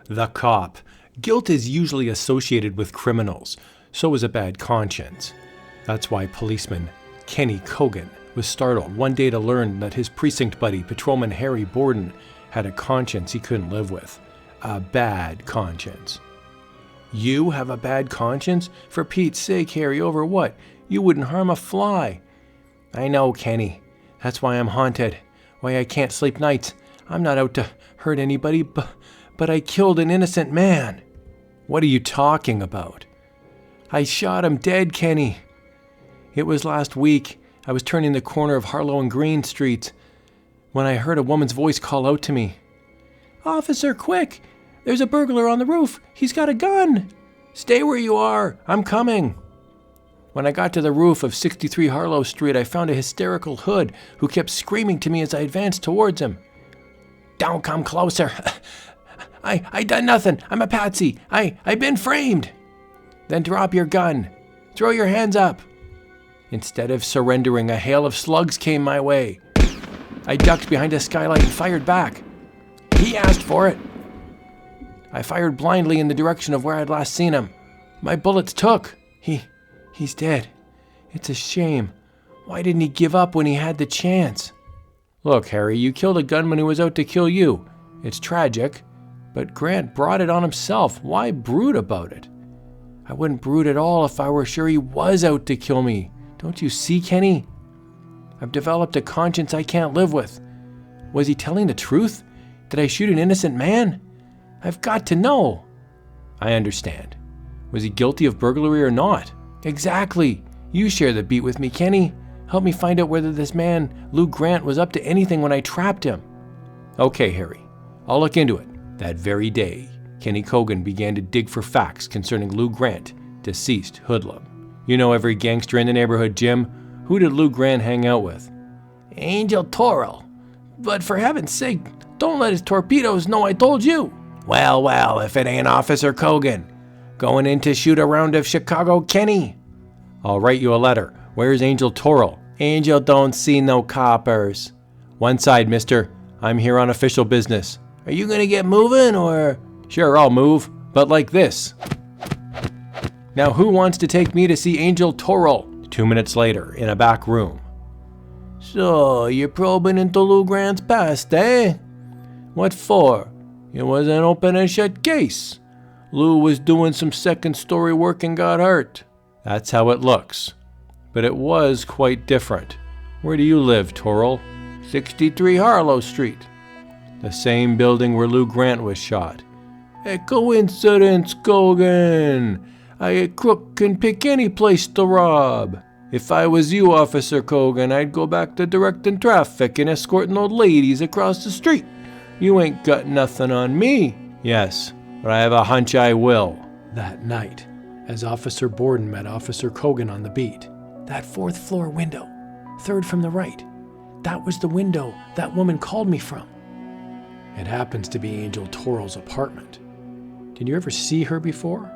The cop. Guilt is usually associated with criminals. So is a bad conscience. That's why policeman Kenny Cogan was startled one day to learn that his precinct buddy, Patrolman Harry Borden, had a conscience he couldn't live with. A bad conscience. You have a bad conscience? For Pete's sake, Harry, over what? You wouldn't harm a fly. I know, Kenny. That's why I'm haunted. Why I can't sleep nights. I'm not out to hurt anybody, but I killed an innocent man. What are you talking about? I shot him dead, Kenny. It was last week. I was turning the corner of Harlow and Green Streets when I heard a woman's voice call out to me. Officer, quick! There's a burglar on the roof. He's got a gun. Stay where you are. I'm coming. When I got to the roof of 63 Harlow Street, I found a hysterical hood who kept screaming to me as I advanced towards him. Don't come closer. I done nothing. I'm a patsy. I been framed. Then drop your gun. Throw your hands up. Instead of surrendering, a hail of slugs came my way. I ducked behind a skylight and fired back. He asked for it. I fired blindly in the direction of where I'd last seen him. My bullets took. He's dead. It's a shame. Why didn't he give up when he had the chance? Look, Harry, you killed a gunman who was out to kill you. It's tragic, but Grant brought it on himself. Why brood about it? I wouldn't brood at all if I were sure he was out to kill me. Don't you see, Kenny? I've developed a conscience I can't live with. Was he telling the truth? Did I shoot an innocent man? I've got to know. I understand. Was he guilty of burglary or not? Exactly. You share the beat with me, Kenny. Help me find out whether this man, Lou Grant, was up to anything when I trapped him. Okay, Harry. I'll look into it. That very day, Kenny Cogan began to dig for facts concerning Lou Grant, deceased hoodlum. You know every gangster in the neighborhood, Jim. Who did Lou Grant hang out with? Angel Toro. But for heaven's sake, don't let his torpedoes know I told you. Well, if it ain't Officer Cogan. Going in to shoot a round of Chicago Kenny. I'll write you a letter. Where's Angel Toro? Angel don't see no coppers. One side, mister. I'm here on official business. Are you gonna get moving or? Sure, I'll move, but like this. Now who wants to take me to see Angel Toro? 2 minutes later, in a back room. So, you're probing into Lou Grant's past, eh? What for? It was an open and shut case. Lou was doing some second-story work and got hurt. That's how it looks. But it was quite different. Where do you live, Toro? 63 Harlow Street. The same building where Lou Grant was shot. A coincidence, Cogan. A crook can pick any place to rob. If I was you, Officer Cogan, I'd go back to directing traffic and escorting old ladies across the street. You ain't got nothing on me. Yes, but I have a hunch I will. That night, as Officer Borden met Officer Cogan on the beat, that fourth floor window, third from the right, that was the window that woman called me from. It happens to be Angel Toro's apartment. Did you ever see her before?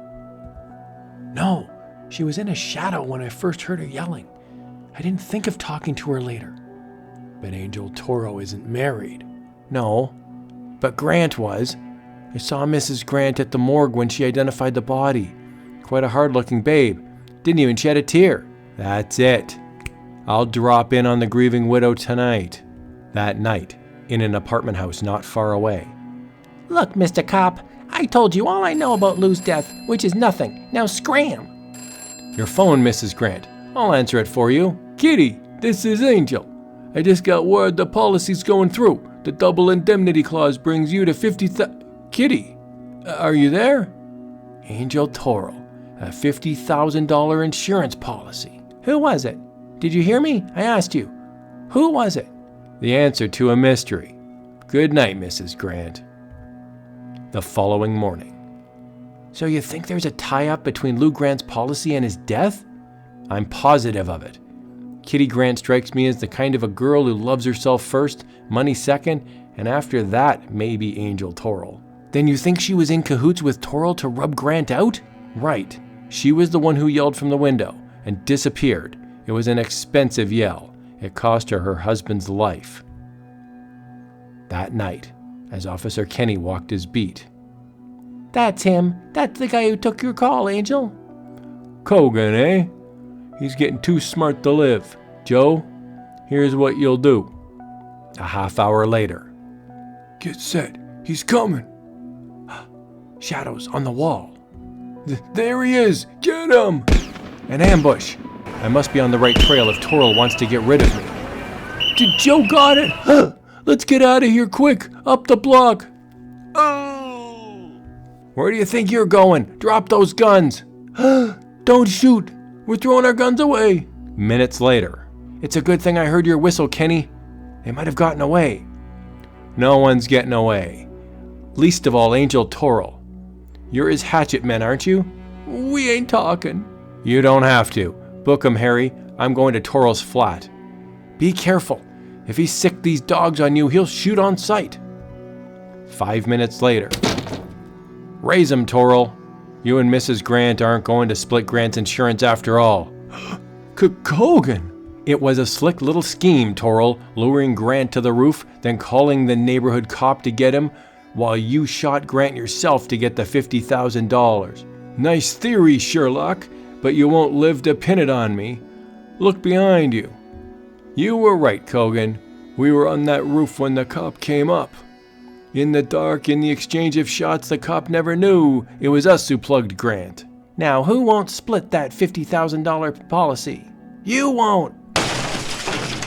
No, she was in a shadow when I first heard her yelling. I didn't think of talking to her later. But Angel Toro isn't married. No, but Grant was. I saw Mrs. Grant at the morgue when she identified the body. Quite a hard-looking babe. Didn't even shed a tear. That's it. I'll drop in on the grieving widow tonight. That night, in an apartment house not far away. Look, Mr. Cop, I told you all I know about Lou's death, which is nothing. Now scram. Your phone, Mrs. Grant. I'll answer it for you. Kitty, this is Angel. I just got word the policy's going through. The double indemnity clause brings you to $50,000. Kitty, are you there? Angel Toro, a $50,000 insurance policy. Who was it? Did you hear me? I asked you. Who was it? The answer to a mystery. Good night, Mrs. Grant. The following morning. So you think there's a tie-up between Lou Grant's policy and his death? I'm positive of it. Kitty Grant strikes me as the kind of a girl who loves herself first, money second, and after that, maybe Angel Toro. Then you think she was in cahoots with Toro to rub Grant out? Right. She was the one who yelled from the window and disappeared. It was an expensive yell. It cost her husband's life. That night, as Officer Kenny walked his beat, That's him. That's the guy who took your call, Angel. Cogan, eh? He's getting too smart to live. Joe, here's what you'll do. A half hour later. Get set. He's coming. Shadows on the wall. There he is. Get him. An ambush. I must be on the right trail if Toril wants to get rid of me. Joe got it. Let's get out of here quick. Up the block. Oh. Where do you think you're going? Drop those guns. Don't shoot. We're throwing our guns away. Minutes later. It's a good thing I heard your whistle, Kenny. They might have gotten away. No one's getting away. Least of all Angel Toril. You're his hatchet men, aren't you? We ain't talking. You don't have to. Book him, Harry. I'm going to Toril's flat. Be careful. If he sicked these dogs on you, he'll shoot on sight. 5 minutes later. Raise him, Toril. You and Mrs. Grant aren't going to split Grant's insurance after all. Cogan! It was a slick little scheme, Toril, luring Grant to the roof, then calling the neighborhood cop to get him, while you shot Grant yourself to get the $50,000. Nice theory, Sherlock, but you won't live to pin it on me. Look behind you. You were right, Cogan. We were on that roof when the cop came up. In the dark, in the exchange of shots, the cop never knew it was us who plugged Grant. Now, who won't split that $50,000 policy? You won't.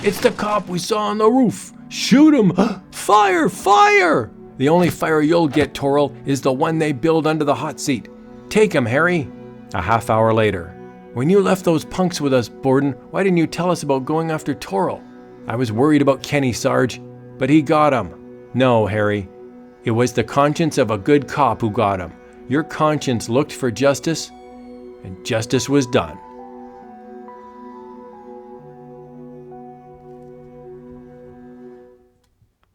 It's the cop we saw on the roof. Shoot him! Fire! Fire! The only fire you'll get, Toril, is the one they build under the hot seat. Take him, Harry. A half hour later. When you left those punks with us, Borden, why didn't you tell us about going after Toril? I was worried about Kenny, Sarge, but he got him. No, Harry. It was the conscience of a good cop who got him. Your conscience looked for justice, and justice was done.